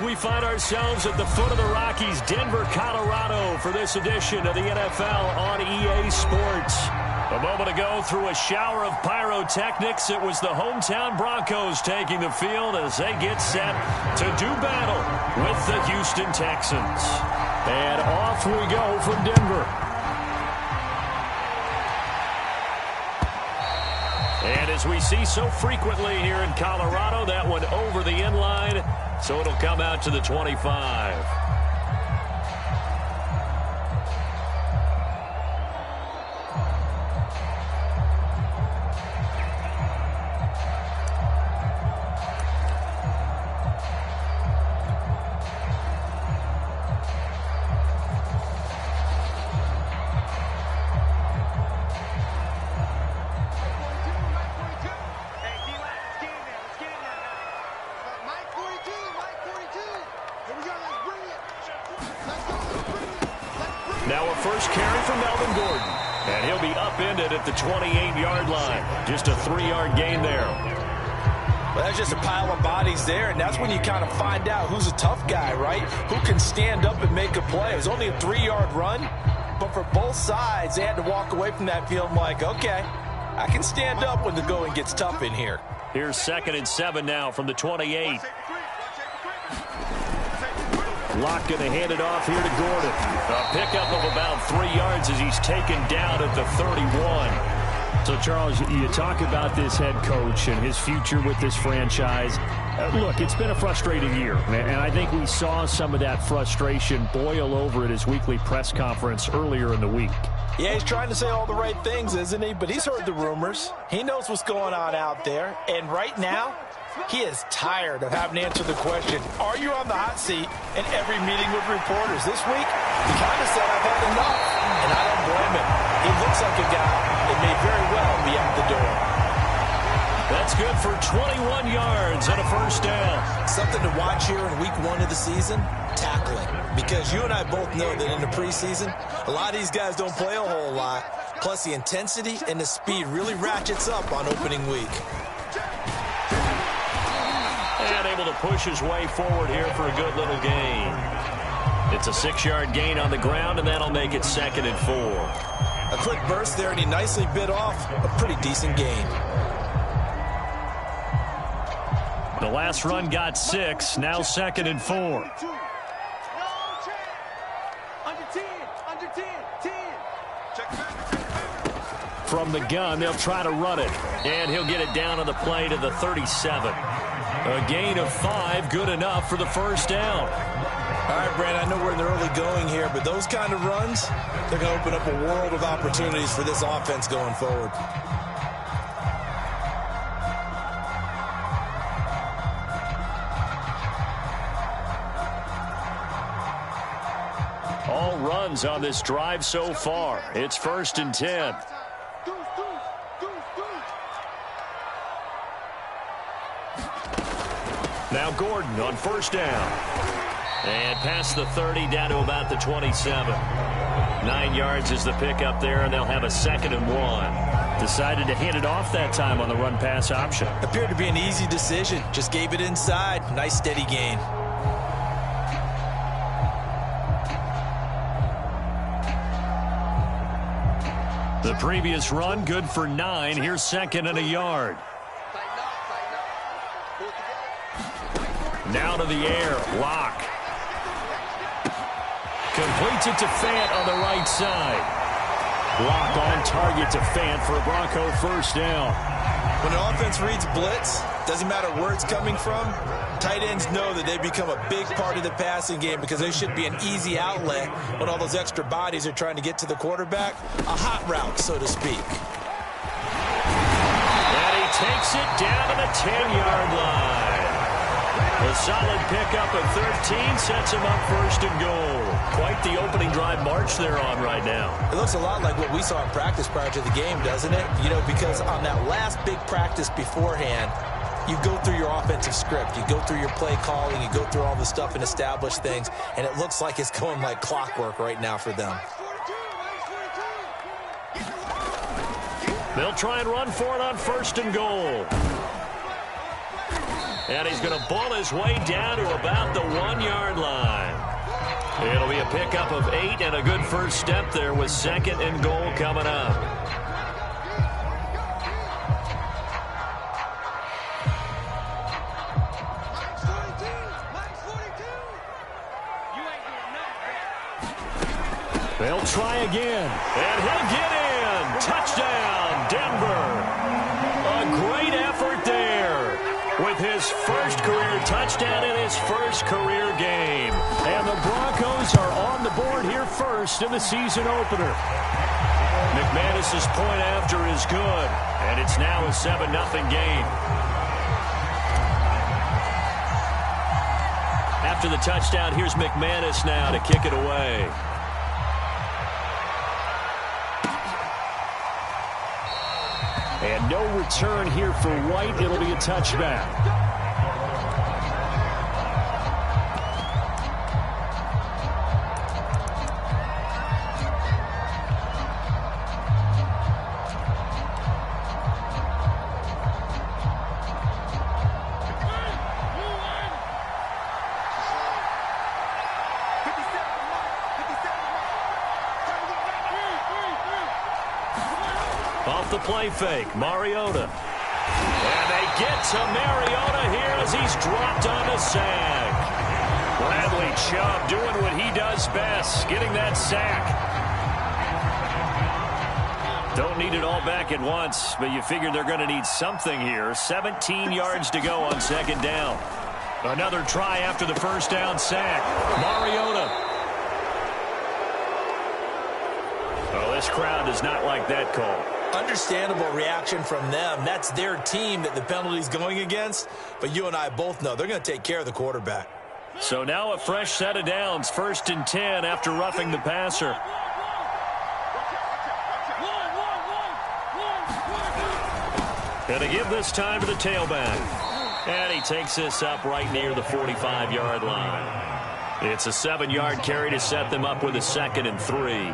we find ourselves at the foot of the Rockies, Denver, Colorado, for this edition of the NFL on EA Sports. A moment ago, through a shower of pyrotechnics, it was the hometown Broncos taking the field as they get set to do battle with the Houston Texans. And off we go from Denver. And as we see so frequently here in Colorado, that one over the end line, so it'll come out to the 25. Now a first carry from Melvin Gordon. And he'll be upended at the 28-yard line. Just a 3-yard gain there. Well, that's just a pile of bodies there, and that's when you kind of find out who's a tough guy, right? Who can stand up and make a play. It was only a 3-yard run, but for both sides, they had to walk away from that field like, okay, I can stand up when the going gets tough in here. Here's 2nd and 7 now from the 28. Locke going to hand it off here to Gordon. A pickup of about 3 yards as he's taken down at the 31. So, Charles, you talk about this head coach and his future with this franchise. Look, it's been a frustrating year, and I think we saw some of that frustration boil over at his weekly press conference earlier in the week. Yeah, he's trying to say all the right things, isn't he? But he's heard the rumors. He knows what's going on out there. And right now, he is tired of having to answer the question, are you on the hot seat in every meeting with reporters? This week, he kind of said, I've had enough. And I don't blame him. He looks like a guy that may very well be out the door. That's good for 21 yards and a first down. Something to watch here in week 1 of the season, tackling. Because you and I both know that in the preseason, a lot of these guys don't play a whole lot. Plus, the intensity and the speed really ratchets up on opening week. And able to push his way forward here for a good little gain. It's a 6-yard gain on the ground, and that'll make it 2nd and 4. A quick burst there, and he nicely bit off a pretty decent gain. The last run got 6, now 2nd and 4. From the gun, they'll try to run it. And he'll get it down on the play to the 37. A gain of 5, good enough for the first down. All right, Brand, I know we're in the early going here, but those kind of runs, they're going to open up a world of opportunities for this offense going forward. All runs on this drive so far. It's 1st and 10. Now Gordon on first down. And past the 30, down to about the 27. 9 yards is the pickup there, and they'll have a 2nd and 1. Decided to hand it off that time on the run-pass option. Appeared to be an easy decision. Just gave it inside. Nice, steady gain. The previous run, good for 9. Here's 2nd and a yard. Now to the air. Locke. Completes it to Fant on the right side. Locke on target to Fant for a Bronco first down. When an offense reads blitz, doesn't matter where it's coming from, tight ends know that they become a big part of the passing game because they should be an easy outlet when all those extra bodies are trying to get to the quarterback. A hot route, so to speak. And he takes it down to the 10-yard line. A solid pickup of 13 sets him up 1st and goal. Quite the opening drive march they're on right now. It looks a lot like what we saw in practice prior to the game, doesn't it? You know, because on that last big practice beforehand, you go through your offensive script. You go through your play calling. You go through all the stuff and establish things. And it looks like it's going like clockwork right now for them. They'll try and run for it on 1st and goal. And he's going to bull his way down to about the 1-yard line. It'll be a pickup of 8 and a good first step there with 2nd and goal coming up. They'll try again. And he'll get in. Touchdown, Denver. A great effort there with his first career touchdown in his first career game. And the Broncos are on the board here first in the season opener. McManus's point after is good, and it's now a 7-0 game. After the touchdown, here's McManus now to kick it away. And no return here for White. It'll be a touchback. Off the play fake, Mariota. And they get to Mariota here as he's dropped on the sack. Bradley Chubb doing what he does best, getting that sack. Don't need it all back at once, but you figure they're going to need something here. 17 yards to go on 2nd down. Another try after the first down sack. Mariota. Oh, this crowd does not like that call. Understandable reaction from them. That's their team that the penalty's going against. But you and I both know they're going to take care of the quarterback. So now a fresh set of downs. 1st and 10 after roughing the passer. Going to give this time to the tailback. And he takes this up right near the 45-yard line. It's a 7-yard carry to set them up with a 2nd and 3.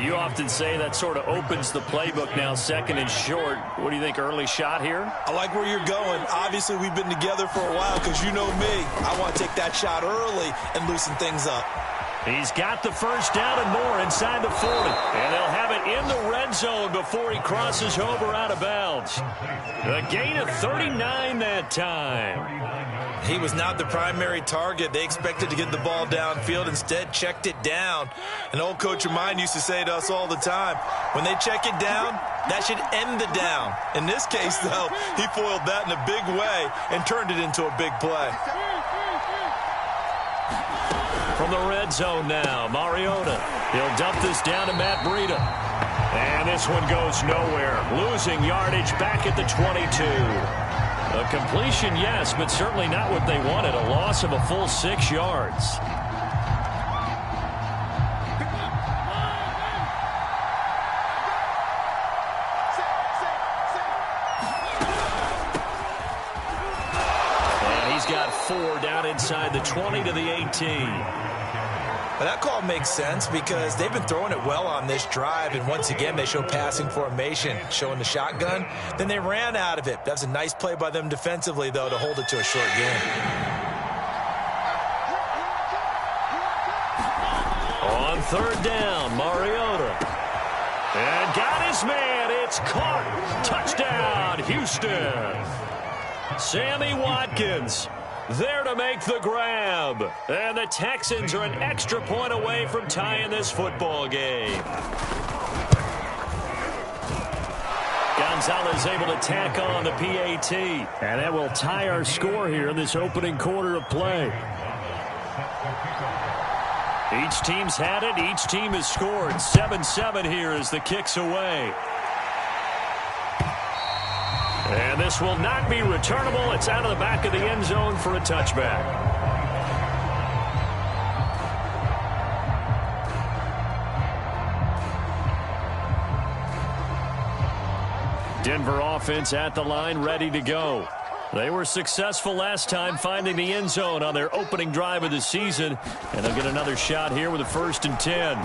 You often say that sort of opens the playbook now, 2nd and short. What do you think, early shot here? I like where you're going. Obviously, we've been together for a while because you know me. I want to take that shot early and loosen things up. He's got the first down and more inside the 40. And they'll have it in the red zone before he crosses over out of bounds. A gain of 39 that time. He was not the primary target. They expected to get the ball downfield. Instead, checked it down. An old coach of mine used to say to us all the time, when they check it down, that should end the down. In this case, though, he foiled that in a big way and turned it into a big play. From the red zone now, Mariota. He'll dump this down to Matt Breida. And this one goes nowhere. Losing yardage back at the 22. A completion, yes, but certainly not what they wanted. A loss of a full 6 yards. And he's got 4 down inside the 20 to the 18. But that call makes sense because they've been throwing it well on this drive, and once again they show passing formation, showing the shotgun. Then they ran out of it. That's a nice play by them defensively, though, to hold it to a short game. On 3rd down, Mariota. And got his man. It's caught. Touchdown, Houston. Sammy Watkins there to make the grab. And the Texans are an extra point away from tying this football game. Gonzalez able to tack on the PAT. And that will tie our score here in this opening quarter of play. Each team's had it. Each team has scored. 7-7 here as the kick's away. And this will not be returnable. It's out of the back of the end zone for a touchback. Denver offense at the line, ready to go. They were successful last time finding the end zone on their opening drive of the season. And they'll get another shot here with a 1st and 10.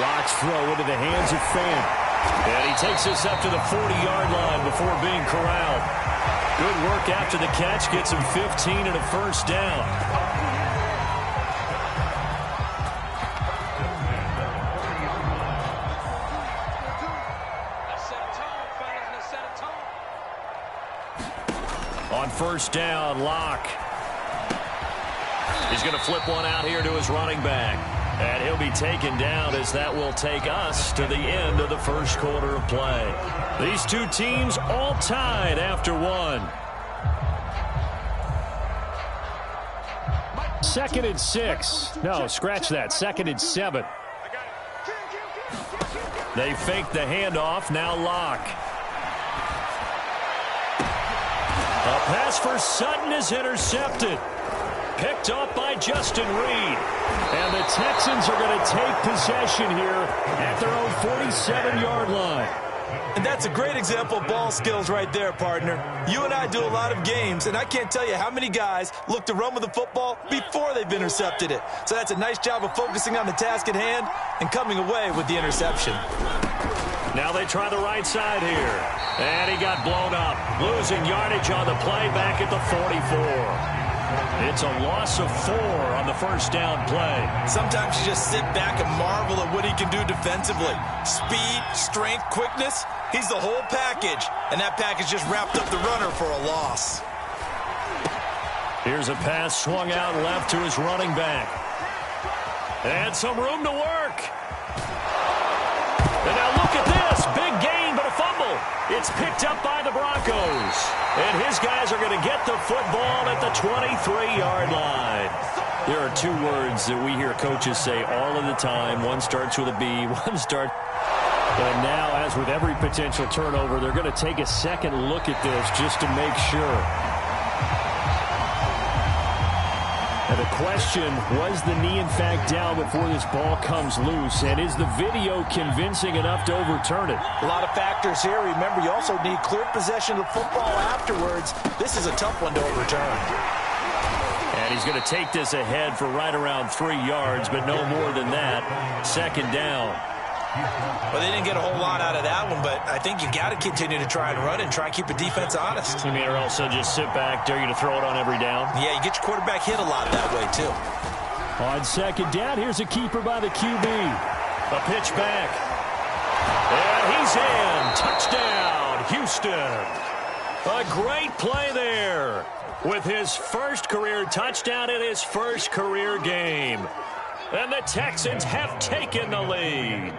Locks throw into the hands of Fan. And he takes this up to the 40-yard line before being corralled. Good work after the catch. Gets him 15 and a first down. On first down, Locke. He's going to flip one out here to his running back. And he'll be taken down as that will take us to the end of the first quarter of play. These two teams all tied after one. 2nd and 6. No, scratch that. 2nd and 7. They fake the handoff. Now Locke. A pass for Sutton is intercepted. Picked up by Justin Reed. And the Texans are going to take possession here at their own 47-yard line. And that's a great example of ball skills right there, partner. You and I do a lot of games, and I can't tell you how many guys look to run with the football before they've intercepted it. So that's a nice job of focusing on the task at hand and coming away with the interception. Now they try the right side here. And he got blown up. Losing yardage on the play back at the 44. It's a loss of 4 on the first down play. Sometimes you just sit back and marvel at what he can do defensively. Speed, strength, quickness, he's the whole package. And that package just wrapped up the runner for a loss. Here's a pass swung out left to his running back. And some room to work. And now look at this. Big gain, but a fumble. It's picked up by the Broncos. And his guys are going to get the football at the 23-yard line. There are two words that we hear coaches say all of the time. One starts with a B, one starts... And now, as with every potential turnover, they're going to take a second look at this just to make sure. And the question, was the knee in fact down before this ball comes loose? And is the video convincing enough to overturn it? A lot of factors here. Remember, you also need clear possession of the football afterwards. This is a tough one to overturn. And he's going to take this ahead for right around 3 yards, but no more than that. 2nd down. Well, they didn't get a whole lot out of that one, but I think you got to continue to try and run and try and keep a defense honest. You mean, or also just sit back, dare you to throw it on every down? Yeah, you get your quarterback hit a lot that way, too. On 2nd down, here's a keeper by the QB. A pitch back. And he's in. Touchdown, Houston. A great play there with his first career touchdown in his first career game. And the Texans have taken the lead.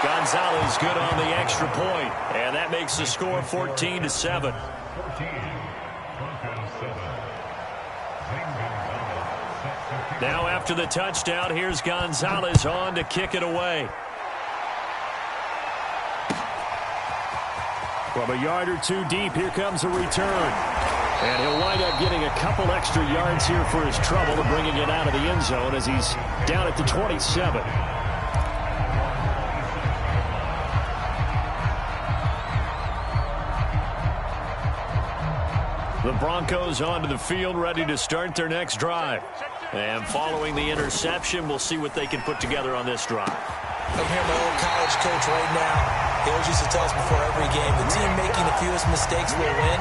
Gonzalez good on the extra point, and that makes the score 14-7. Now after the touchdown, here's Gonzalez on to kick it away. From a yard or two deep, here comes a return. And he'll wind up getting a couple extra yards here for his trouble and bringing it out of the end zone as he's down at the 27. The Broncos onto the field, ready to start their next drive. And following the interception, we'll see what they can put together on this drive. I'm here, my old college coach right now. He always used to tell us before every game, the team making the fewest mistakes will win.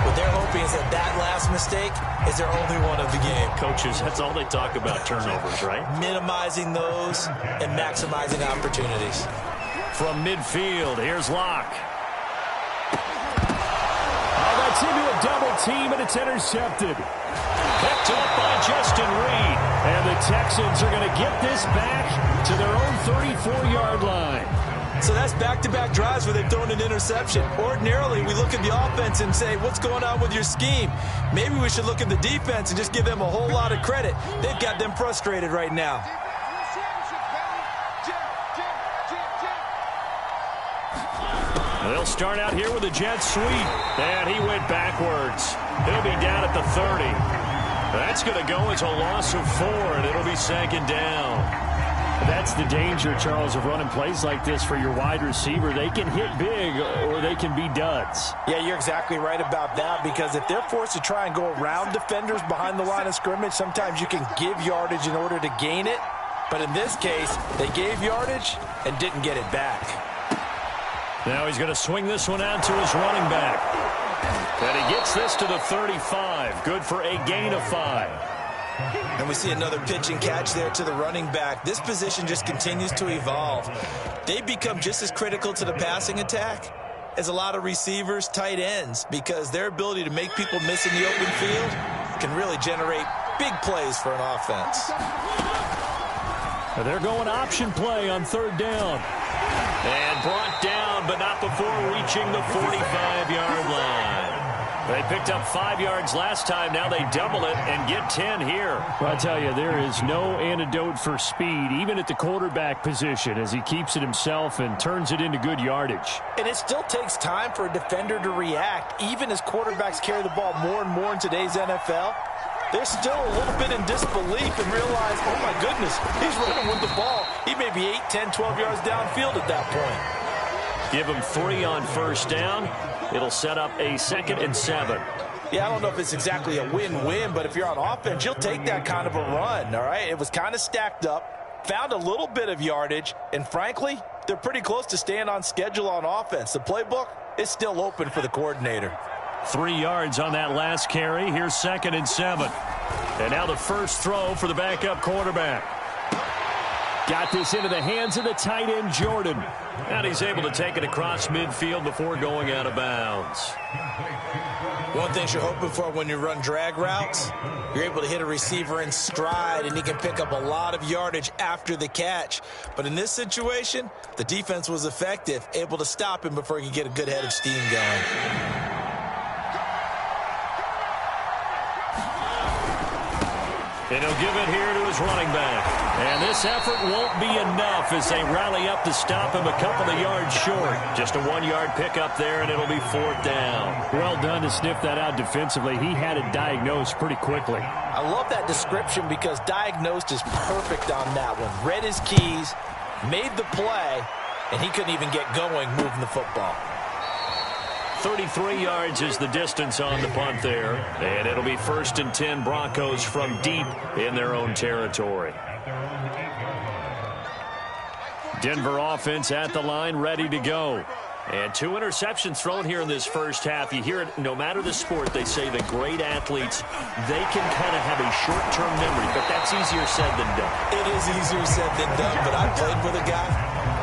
What they're hoping is that last mistake is their only one of the game. Coaches, that's all they talk about, turnovers, right? Minimizing those and maximizing opportunities. From midfield, here's Locke. That's into a double team, and it's intercepted. Picked up by Justin Reed. And the Texans are going to get this back to their own 34-yard line. So that's back-to-back drives where they've thrown an interception. Ordinarily, we look at the offense and say, what's going on with your scheme? Maybe we should look at the defense and just give them a whole lot of credit. They've got them frustrated right now. They'll start out here with a jet sweep. And he went backwards. He'll be down at the 30. That's going to go as a loss of 4, and it'll be 2nd down. That's the danger, Charles, of running plays like this for your wide receiver. They can hit big or they can be duds. Yeah, you're exactly right about that, because if they're forced to try and go around defenders behind the line of scrimmage, sometimes you can give yardage in order to gain it. But in this case, they gave yardage and didn't get it back. Now he's going to swing this one out to his running back. And he gets this to the 35. Good for a gain of 5. And we see another pitch and catch there to the running back. This position just continues to evolve. They become just as critical to the passing attack as a lot of receivers, tight ends, because their ability to make people miss in the open field can really generate big plays for an offense. They're going option play on 3rd down. And brought down, but not before reaching the 45-yard line. They picked up 5 yards last time. Now they double it and get 10 here. Well, I tell you, there is no antidote for speed, even at the quarterback position, as he keeps it himself and turns it into good yardage. And it still takes time for a defender to react, even as quarterbacks carry the ball more and more in today's NFL. They're still a little bit in disbelief and realize, oh, my goodness, he's running with the ball. He may be 8, 10, 12 yards downfield at that point. Give him 3 on 1st down. It'll set up a 2nd and 7. Yeah, I don't know if it's exactly a win-win, but if you're on offense, you'll take that kind of a run, all right? It was kind of stacked up, found a little bit of yardage, and frankly, they're pretty close to staying on schedule on offense. The playbook is still open for the coordinator. 3 yards on that last carry. Here's 2nd and 7. And now the first throw for the backup quarterback. Got this into the hands of the tight end, Jordan. And he's able to take it across midfield before going out of bounds. One thing you're hoping for when you run drag routes, you're able to hit a receiver in stride, and he can pick up a lot of yardage after the catch. But in this situation, the defense was effective, able to stop him before he could get a good head of steam going. And he'll give it here to his running back. And this effort won't be enough as they rally up to stop him a couple of yards short. Just a 1-yard pickup there, and it'll be 4th down. Well done to sniff that out defensively. He had it diagnosed pretty quickly. I love that description because diagnosed is perfect on that one. Read his keys, made the play, and he couldn't even get going moving the football. 33 yards is the distance on the punt there. And it'll be 1st and 10 Broncos from deep in their own territory. Denver offense at the line, ready to go. And 2 interceptions thrown here in this first half. You hear it, no matter the sport, they say the great athletes, they can kind of have a short-term memory, but that's easier said than done. It is easier said than done, but I played with a guy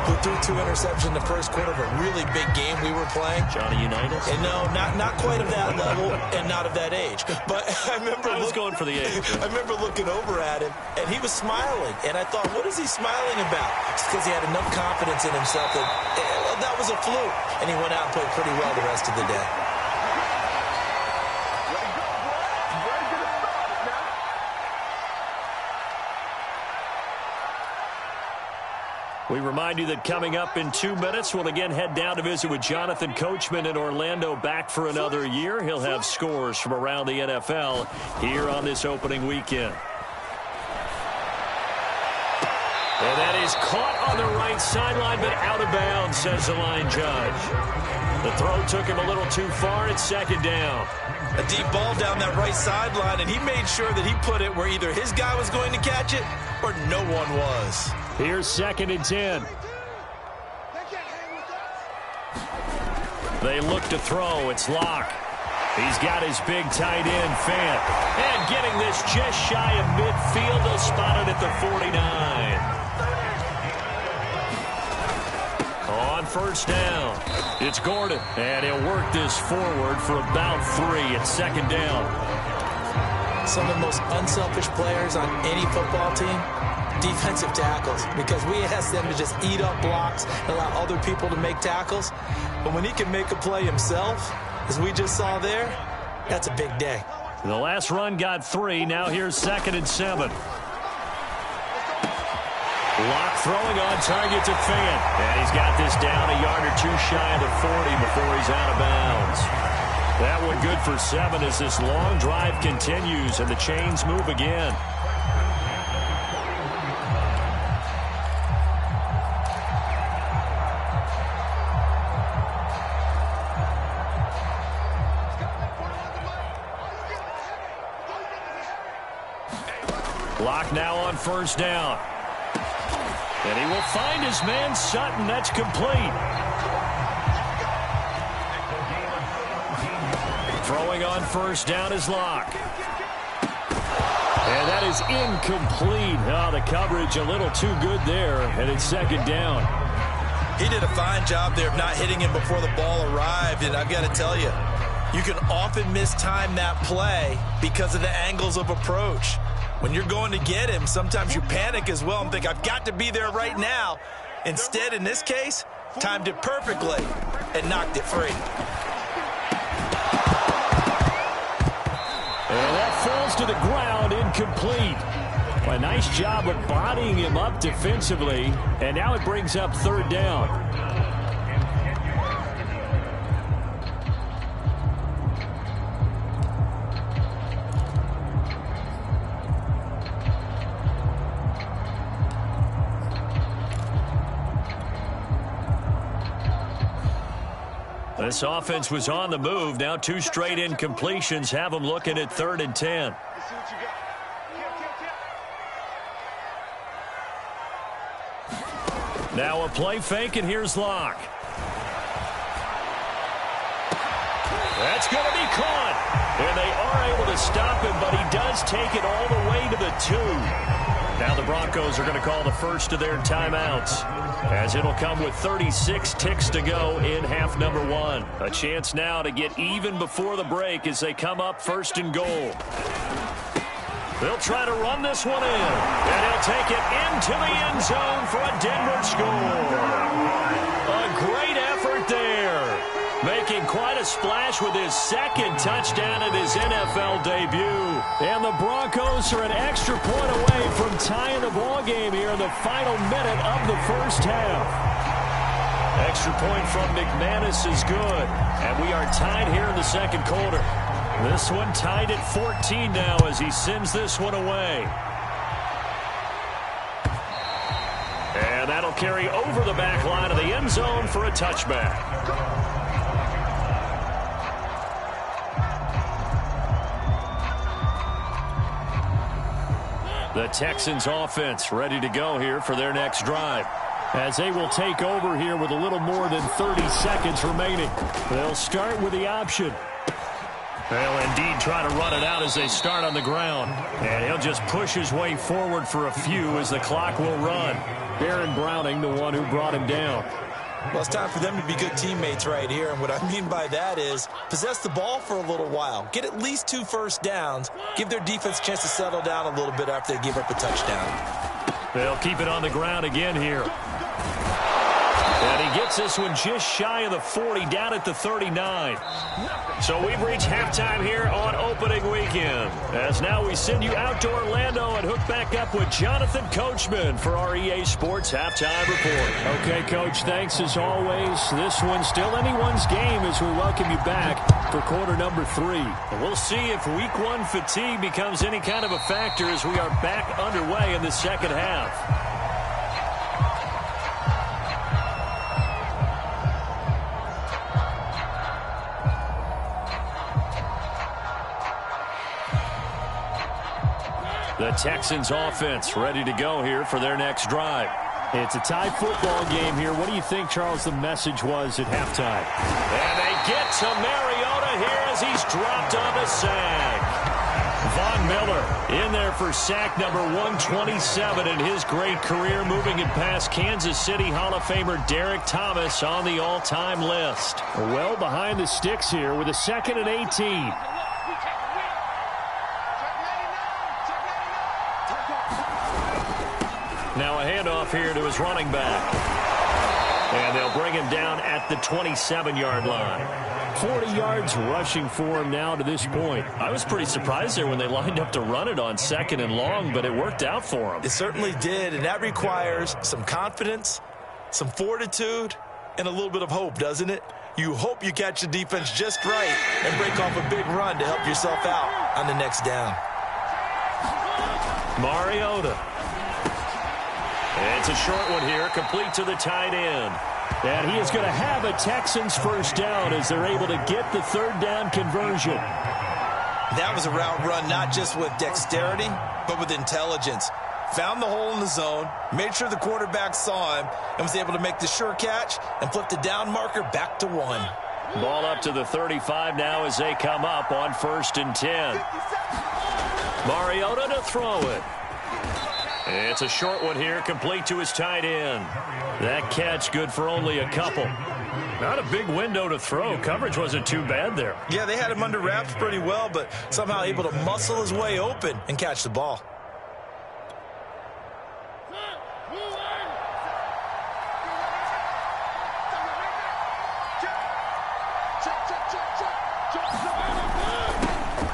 who threw 2 interceptions in the first quarter of a really big game we were playing. Johnny Unitas? And no, not quite of that level and not of that age. But I was going for the age. I remember looking over at him, and he was smiling. And I thought, what is he smiling about? It's because he had enough confidence in himself that was a fluke. And he went out and played pretty well the rest of the day. We remind you that coming up in 2 minutes, we'll again head down to visit with Jonathan Coachman in Orlando, back for another year. He'll have scores from around the NFL here on this opening weekend. And that is caught on the right sideline, but out of bounds, says the line judge. The throw took him a little too far. It's 2nd down. A deep ball down that right sideline, and he made sure that he put it where either his guy was going to catch it or no one was. Here's 2nd and 10. They look to throw. It's Locke. He's got his big tight end, Fant. And getting this just shy of midfield. They'll spot it at the 49. On 1st down, it's Gordon. And he'll work this forward for about 3. It's 2nd down. Some of the most unselfish players on any football team, defensive tackles, because we ask them to just eat up blocks and allow other people to make tackles. But when he can make a play himself, as we just saw there, that's a big day. The last run got 3. Now here's 2nd and 7. Locke throwing on target to Fant. And he's got this down a yard or 2 shy of the 40 before he's out of bounds. That one good for 7 as this long drive continues and the chains move again. Locke now on 1st down. And he will find his man Sutton. That's complete. Throwing on first down is Locke. And that is incomplete. Oh, the coverage a little too good there, and it's second down. He did a fine job there of not hitting him before the ball arrived, and I've got to tell you, you can often mistime that play because of the angles of approach. When you're going to get him, sometimes you panic as well and think, I've got to be there right now. Instead, in this case, timed it perfectly and knocked it free. And that falls to the ground, incomplete. A nice job of bodying him up defensively, and now it brings up third down. This offense was on the move. Now 2 straight incompletions have them looking at 3rd and 10. Now a play fake, and here's Locke. That's going to be caught. And they are able to stop him, but he does take it all the way to the 2. Now the Broncos are going to call the first of their timeouts, as it'll come with 36 ticks to go in half number 1. A chance now to get even before the break as they come up 1st and goal. They'll try to run this one in, and he'll take it into the end zone for a Denver score. A great effort there, making quite a splash with his 2nd touchdown in his NFL debut. And the Broncos are an extra point away from tying the ball game here in the final minute of the first half. Extra point from McManus is good, and we are tied here in the 2nd quarter. This one tied at 14 now as he sends this one away. And that'll carry over the back line of the end zone for a touchback. The Texans offense ready to go here for their next drive, as they will take over here with a little more than 30 seconds remaining. They'll start with the option. They'll indeed try to run it out as they start on the ground. And he'll just push his way forward for a few as the clock will run. Baron Browning, the one who brought him down. Well, it's time for them to be good teammates right here. And what I mean by that is possess the ball for a little while. Get at least 2 first downs. Give their defense a chance to settle down a little bit after they give up a touchdown. They'll keep it on the ground again here. And he gets this one just shy of the 40, down at the 39. So we've reached halftime here on opening weekend, as now we send you out to Orlando and hook back up with Jonathan Coachman for our EA Sports Halftime Report. Okay, Coach, thanks as always. This one's still anyone's game as we welcome you back for quarter number 3. And we'll see if week 1 fatigue becomes any kind of a factor as we are back underway in the second half. The Texans offense ready to go here for their next drive. It's a tie football game here. What do you think, Charles, the message was at halftime? And they get to Mariota here as he's dropped on the sack. Von Miller in there for sack number 127 in his great career, moving it past Kansas City Hall of Famer Derek Thomas on the all-time list. Well behind the sticks here with a 2nd and 18. Now a handoff here to his running back. And they'll bring him down at the 27-yard line. 40 yards rushing for him now to this point. I was pretty surprised there when they lined up to run it on 2nd and long, but it worked out for him. It certainly did, and that requires some confidence, some fortitude, and a little bit of hope, doesn't it? You hope you catch the defense just right and break off a big run to help yourself out on the next down. Mariota. It's a short one here, complete to the tight end. And he is going to have a Texans first down as they're able to get the 3rd down conversion. That was a route run not just with dexterity, but with intelligence. Found the hole in the zone, made sure the quarterback saw him, and was able to make the sure catch and flip the down marker back to 1. Ball up to the 35 now as they come up on 1st and 10. Mariota to throw it. It's a short one here, complete to his tight end. That catch good for only a couple. Not a big window to throw. Coverage wasn't too bad there. Yeah, they had him under wraps pretty well, but somehow able to muscle his way open and catch the ball.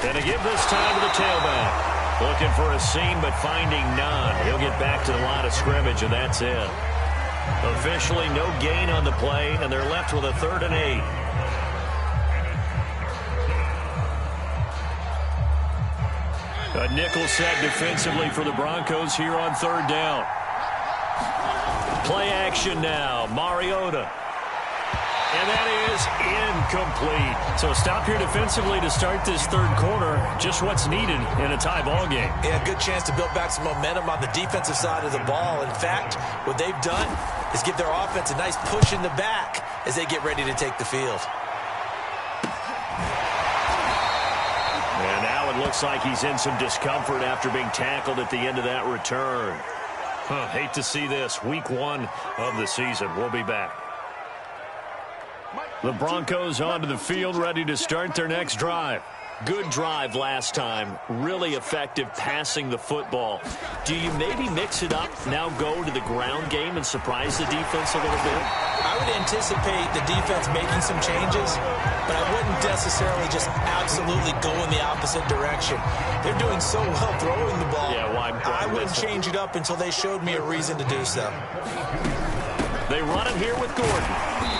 And a give this time to the tailback. Looking for a seam, but finding none. He'll get back to the line of scrimmage, and that's it. Officially no gain on the play, and they're left with a 3rd and 8. A nickel set defensively for the Broncos here on 3rd down. Play action now. Mariota. And that is incomplete. So a stop here defensively to start this 3rd quarter. Just what's needed in a tie ball game. Yeah, good chance to build back some momentum on the defensive side of the ball. In fact, what they've done is give their offense a nice push in the back as they get ready to take the field. And now it looks like he's in some discomfort after being tackled at the end of that return. Hate to see this. Week 1 of the season. We'll be back. The Broncos onto the field, ready to start their next drive. Good drive last time. Really effective passing the football. Do you maybe mix it up, now go to the ground game and surprise the defense a little bit? I would anticipate the defense making some changes, but I wouldn't necessarily just absolutely go in the opposite direction. They're doing so well throwing the ball. Yeah, why I wouldn't change it up until they showed me a reason to do so. They run it here with Gordon.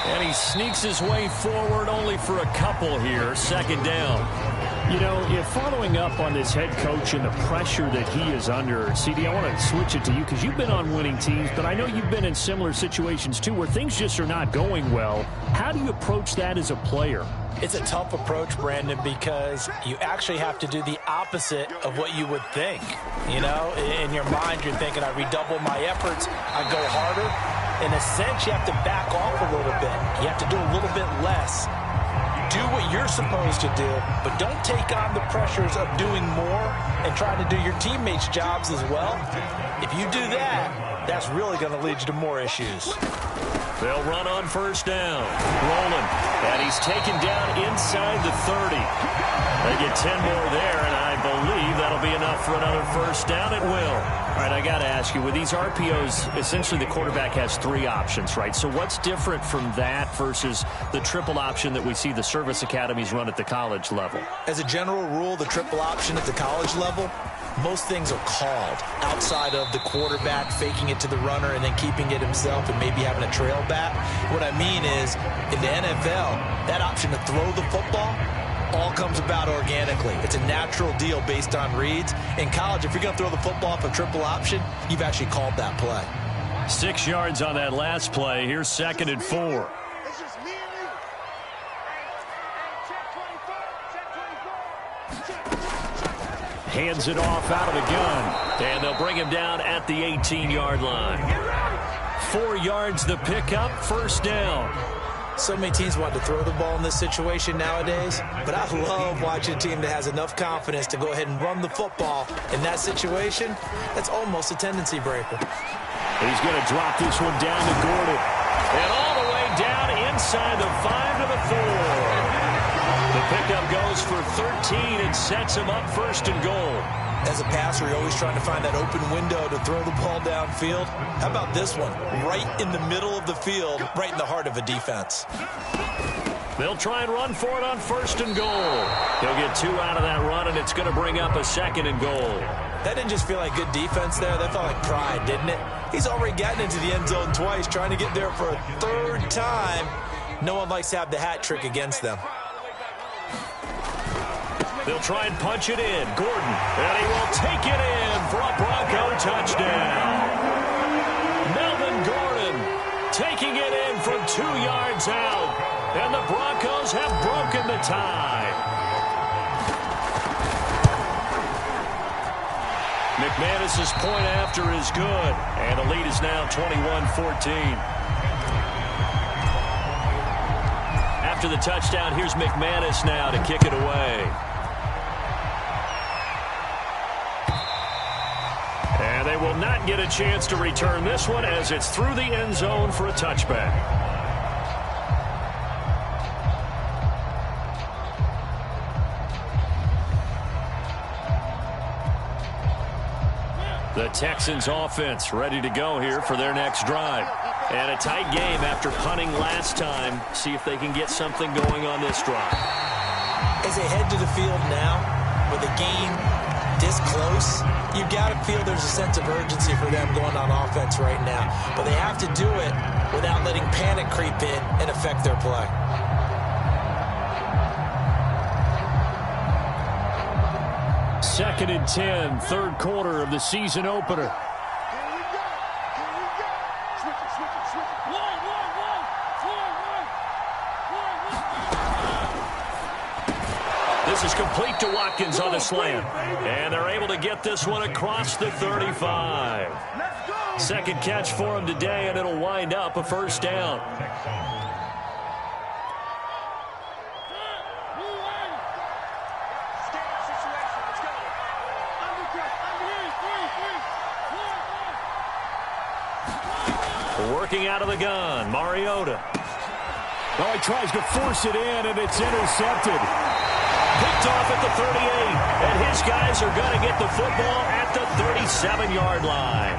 And he sneaks his way forward only for a couple here. 2nd down. You know, if following up on this head coach and the pressure that he is under, CD, I want to switch it to you because you've been on winning teams, but I know you've been in similar situations too where things just are not going well. How do you approach that as a player? It's a tough approach, Brandon, because you actually have to do the opposite of what you would think. You know, in your mind, you're thinking, I redouble my efforts, I go harder. In a sense, you have to back off a little bit. You have to do a little bit less. Do what you're supposed to do, but don't take on the pressures of doing more and trying to do your teammates' jobs as well. If you do that, that's really going to lead you to more issues. They'll run on 1st down. Rolling. And he's taken down inside the 30. They get 10 more there, and I believe that'll be enough for another 1st down. It will. All right, I got to ask you, with these RPOs, essentially the quarterback has 3 options, right? So what's different from that versus the triple option that we see the service academies run at the college level? As a general rule, the triple option at the college level, most things are called outside of the quarterback faking it to the runner and then keeping it himself and maybe having a trail back. What I mean is, in the NFL, that option to throw the football all comes about organically. It's a natural deal based on reads. In college, if you're going to throw the football off a triple option, you've actually called that play. 6 yards on that last play. Here's 2nd and 4. Hands it off out of the gun. And they'll bring him down at the 18-yard line. 4 yards the pickup, 1st down. So many teams want to throw the ball in this situation nowadays, but I love watching a team that has enough confidence to go ahead and run the football. In that situation, that's almost a tendency breaker. He's going to drop this one down to Gordon. And all the way down inside the 5 to the 4. The pickup goes for 13 and sets him up 1st and goal. As a passer, you're always trying to find that open window to throw the ball downfield. How about this one? Right in the middle of the field, right in the heart of a defense. They'll try and run for it on 1st and goal. He'll get 2 out of that run, and it's going to bring up a 2nd and goal. That didn't just feel like good defense there. That felt like pride, didn't it? He's already gotten into the end zone twice, trying to get there for a 3rd time. No one likes to have the hat trick against them. They'll try and punch it in. Gordon, and he will take it in for a Bronco touchdown. Melvin Gordon taking it in from 2 yards out. And the Broncos have broken the tie. McManus's point after is good. And the lead is now 21-14. after the touchdown. Here's McManus now to kick it away. And they will not get a chance to return this one as it's through the end zone for a touchback. The Texans offense ready to go here for their next drive. And a tight game after punting last time. See if they can get something going on this drive. As they head to the field now, with the game this close, you've got to feel there's a sense of urgency for them going on offense right now. But they have to do it without letting panic creep in and affect their play. Second and 10, third quarter of the season opener. This is complete to Watkins on the slant. And they're able to get this one across the 35. Second catch for him today, and it'll wind up a first down. Working out of the gun, Mariota. Oh, he tries to force it in, and it's intercepted. Picked off at the 38, and his guys are going to get the football at the 37-yard line.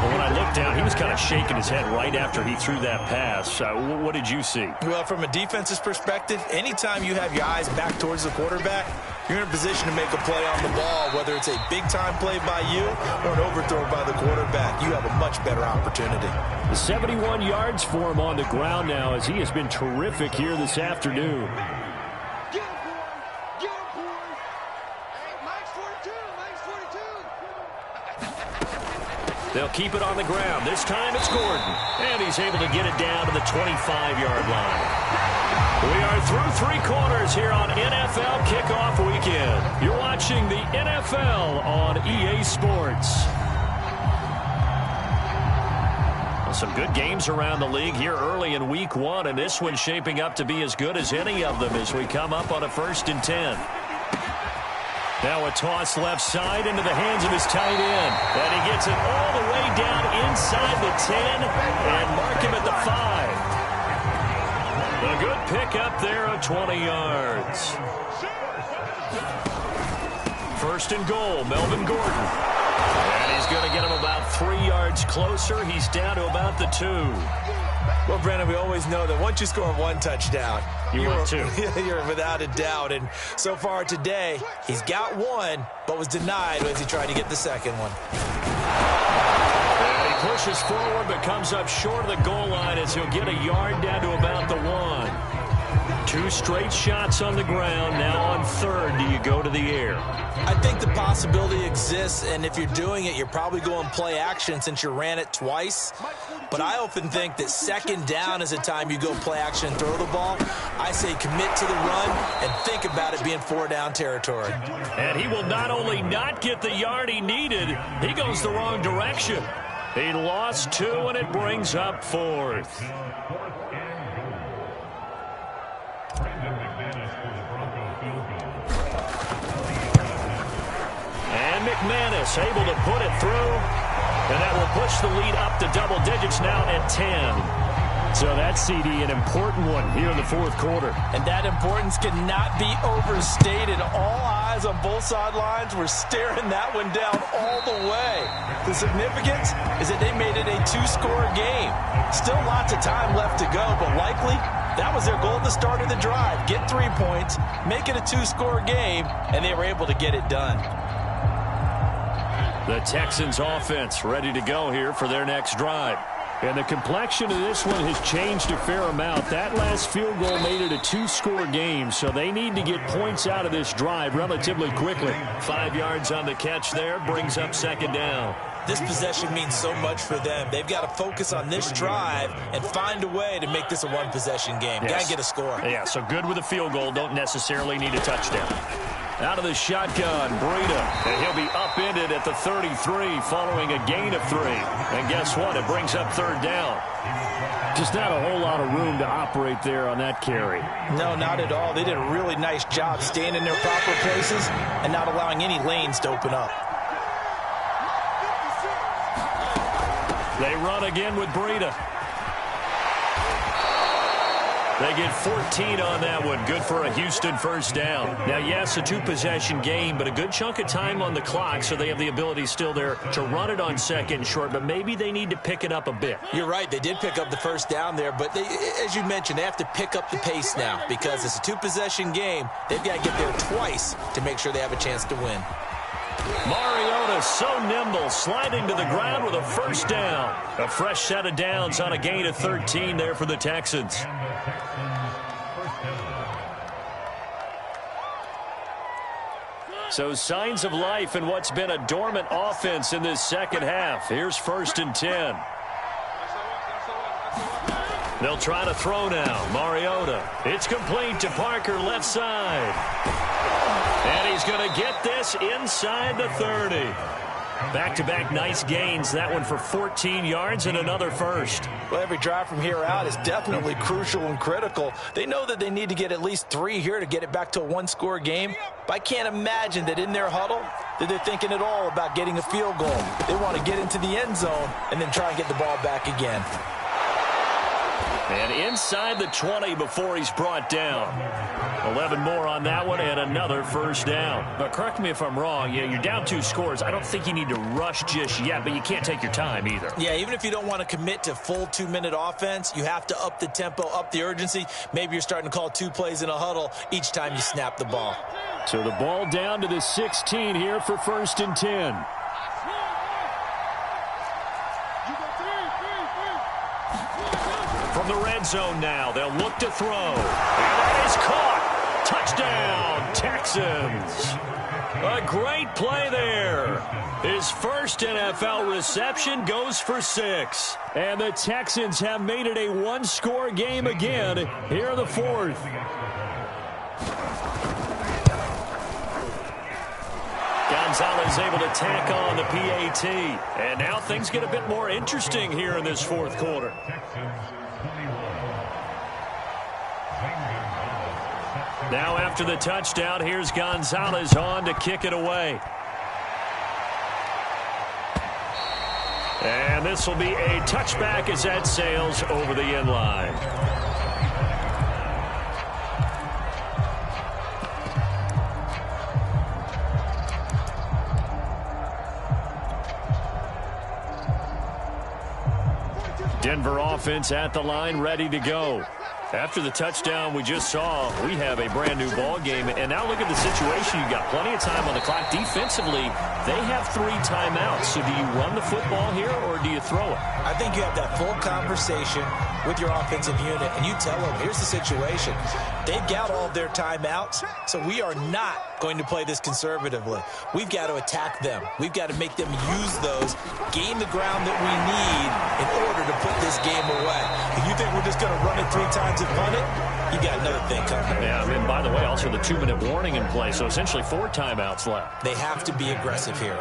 Well, when I looked down, he was kind of shaking his head right after he threw that pass. What did you see? Well, from a defense's perspective, anytime you have your eyes back towards the quarterback, you're in a position to make a play on the ball, whether it's a big-time play by you or an overthrow by the quarterback. You have a much better opportunity. The 71 yards for him on the ground now as he has been terrific here this afternoon. They'll keep it on the ground. This time it's Gordon. And he's able to get it down to the 25-yard line. We are through three quarters here on NFL Kickoff Weekend. You're watching the NFL on EA Sports. Well, some good games around the league here early in week one, and this one's shaping up to be as good as any of them as we come up on a 1st and 10. Now a toss left side into the hands of his tight end. And he gets it all the way down inside the 10 and mark him at the 5. A good pick up there of 20 yards. 1st and goal, Melvin Gordon. And he's going to get him about 3 yards closer. He's down to about the 2. Well, Brandon, we always know that once you score one touchdown, you're without a doubt. And so far today, he's got one, but was denied as he tried to get the second one. And he pushes forward, but comes up short of the goal line as he'll get a yard down to about the 1. 2 straight shots on the ground. Now on 3rd, do you go to the air? I think the possibility exists, and if you're doing it, you're probably going play action since you ran it twice. But I often think that 2nd down is a time you go play action and throw the ball. I say commit to the run and think about it being 4-down territory. And he will not only not get the yard he needed, he goes the wrong direction. He lost 2, and it brings up 4th. And McManus able to put it through. And that will push the lead up to double digits now at 10. So that CD, an important one here in the 4th quarter. And that importance cannot be overstated. All eyes on both sidelines were staring that one down all the way. The significance is that they made it a 2-score game. Still lots of time left to go, but likely that was their goal at the start of the drive. Get 3 points, make it a 2-score game, and they were able to get it done. The Texans offense ready to go here for their next drive. And the complexion of this one has changed a fair amount. That last field goal made it a 2-score game, so they need to get points out of this drive relatively quickly. 5 yards on the catch there, brings up 2nd down. This possession means so much for them. They've got to focus on this drive and find a way to make this a one-possession game. Yes. Got to get a score. Yeah, so good with a field goal. Don't necessarily need a touchdown. Out of the shotgun, Breida, and he'll be upended at the 33 following a gain of 3. And guess what? It brings up 3rd down. Just not a whole lot of room to operate there on that carry. No, not at all. They did a really nice job staying in their proper places and not allowing any lanes to open up. They run again with Breida. They get 14 on that one. Good for a Houston first down. Now, yes, a two-possession game, but a good chunk of time on the clock, so they have the ability still there to run it on second and short, but maybe they need to pick it up a bit. You're right. They did pick up the first down there, but they, as you mentioned, they have to pick up the pace now because it's a two-possession game. They've got to get there twice to make sure they have a chance to win. Mariota so nimble, sliding to the ground with a first down. A fresh set of downs on a gain of 13 there for the Texans. So signs of life in what's been a dormant offense in this second half. Here's 1st and 10. They'll try to throw now. Mariota. It's complete to Parker, left side. And he's going to get this inside the 30. Back-to-back nice gains. That one for 14 yards and another first. Well, every drive from here out is definitely crucial and critical. They know that they need to get at least 3 here to get it back to a one-score game. But I can't imagine that in their huddle that they're thinking at all about getting a field goal. They want to get into the end zone and then try and get the ball back again. And inside the 20 before he's brought down. 11 more on that one and another first down. But correct me if I'm wrong. Yeah, you're down 2 scores. I don't think you need to rush just yet, but you can't take your time either. Yeah, even if you don't want to commit to full 2-minute offense, you have to up the tempo, up the urgency. Maybe you're starting to call 2 plays in a huddle each time you snap the ball. So the ball down to the 16 here for 1st and 10. From the red zone now, they'll look to throw. And that is caught. Touchdown, Texans. A great play there. His first NFL reception goes for 6. And the Texans have made it a one-score game again here in the 4th. Gonzalez able to tack on the PAT. And now things get a bit more interesting here in this 4th quarter. Now after the touchdown, here's Gonzalez on to kick it away. And this will be a touchback as that sails over the end line. Denver offense at the line, ready to go. After the touchdown we just saw, we have a brand new ball game. And now look at the situation. You've got plenty of time on the clock. Defensively, they have 3 timeouts. So do you run the football here or do you throw it? I think you have that full conversation with your offensive unit, and you tell them, here's the situation. They've got all of their timeouts, so we are not going to play this conservatively. We've got to attack them. We've got to make them use those, gain the ground that we need in order to put this game away. If you think we're just going to run it 3 times and punt it, you got another thing coming. Yeah, I mean, by the way, also the 2-minute warning in play, so essentially 4 timeouts left. They have to be aggressive here.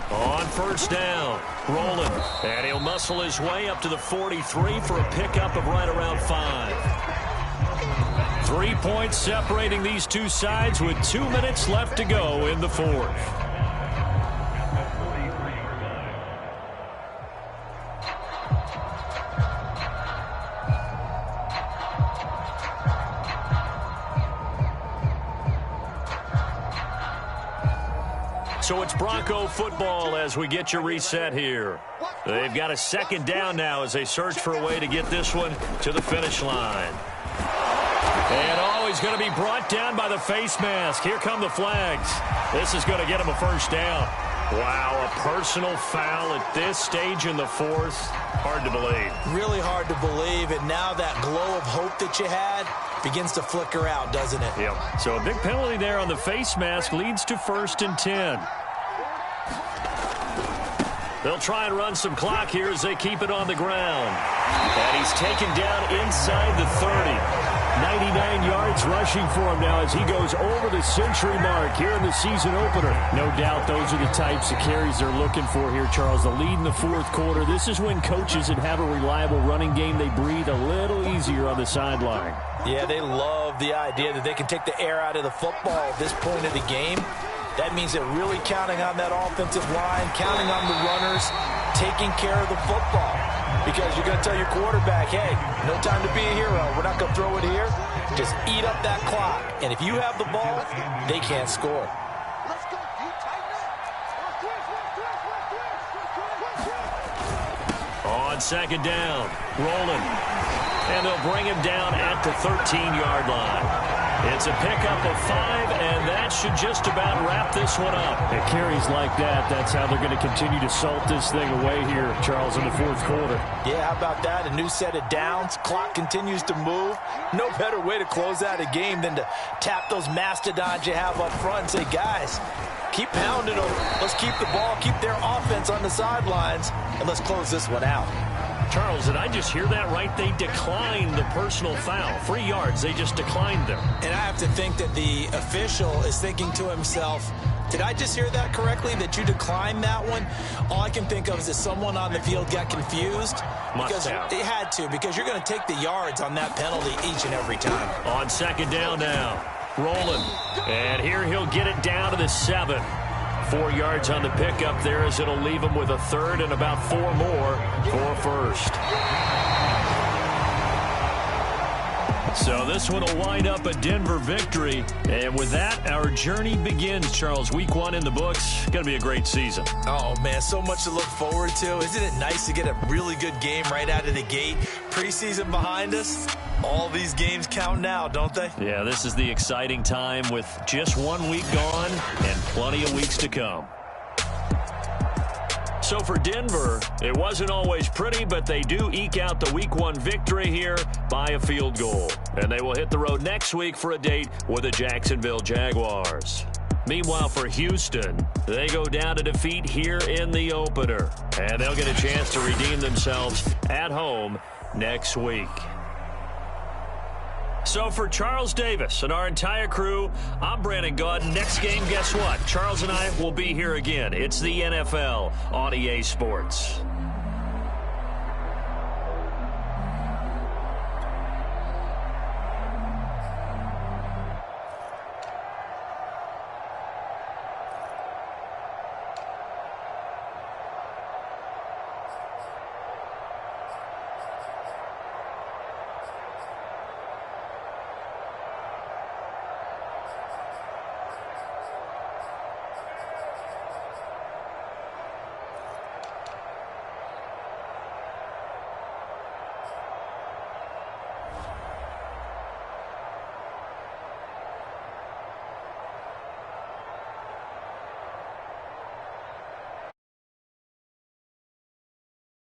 On first down, rolling, and he'll muscle his way up to the 43 for a pickup of right around 5. 3 points separating these two sides with 2 minutes left to go in the 4th. So it's Bronco football as we get you reset here. They've got a 2nd down now as they search for a way to get this one to the finish line. And he's going to be brought down by the face mask. Here come the flags. This is going to get him a first down. Wow, a personal foul at this stage in the 4th. Hard to believe. Really hard to believe, and now that glow of hope that you had begins to flicker out, doesn't it? Yep. So a big penalty there on the face mask leads to 1st and 10. They'll try and run some clock here as they keep it on the ground. And he's taken down inside the 30. 99 yards rushing for him now as he goes over the century mark here in the season opener. No doubt those are the types of carries they're looking for here, Charles. The lead in the fourth quarter. This is when coaches that have a reliable running game, they breathe a little easier on the sideline. Yeah, they love the idea that they can take the air out of the football at this point of the game. That means they're really counting on that offensive line, counting on the runners, taking care of the football. Because you're going to tell your quarterback, hey, no time to be a hero. We're not going to throw it here. Just eat up that clock. And if you have the ball, they can't score. On second down, rolling. And they'll bring him down at the 13-yard line. It's a pickup of 5, and that should just about wrap this one up. It carries like that. That's how they're going to continue to salt this thing away here, Charles, in the fourth quarter. Yeah, how about that? A new set of downs. Clock continues to move. No better way to close out a game than to tap those mastodons you have up front and say, guys, keep pounding them. Let's keep the ball, keep their offense on the sidelines, and let's close this one out. Charles, did I just hear that right? They declined the personal foul. 3 yards, they just declined them. And I have to think that the official is thinking to himself, did I just hear that correctly, that you declined that one? All I can think of is that someone on the field got confused. Must have. They had to, because you're going to take the yards on that penalty each and every time. On second down now, rolling. And here he'll get it down to the 7. 4 yards on the pickup there as it'll leave him with a third and about 4 more for first. So this one will wind up a Denver victory. And with that, our journey begins, Charles. Week 1 in the books. Going to be a great season. Oh, man, so much to look forward to. Isn't it nice to get a really good game right out of the gate? Preseason behind us. All these games count now, don't they? Yeah, this is the exciting time with just 1 week gone and plenty of weeks to come. So for Denver, it wasn't always pretty, but they do eke out the Week 1 victory here by a field goal. And they will hit the road next week for a date with the Jacksonville Jaguars. Meanwhile, for Houston, they go down to defeat here in the opener. And they'll get a chance to redeem themselves at home next week. So for Charles Davis and our entire crew, I'm Brandon Gaudin. Next game, guess what? Charles and I will be here again. It's the NFL on EA Sports.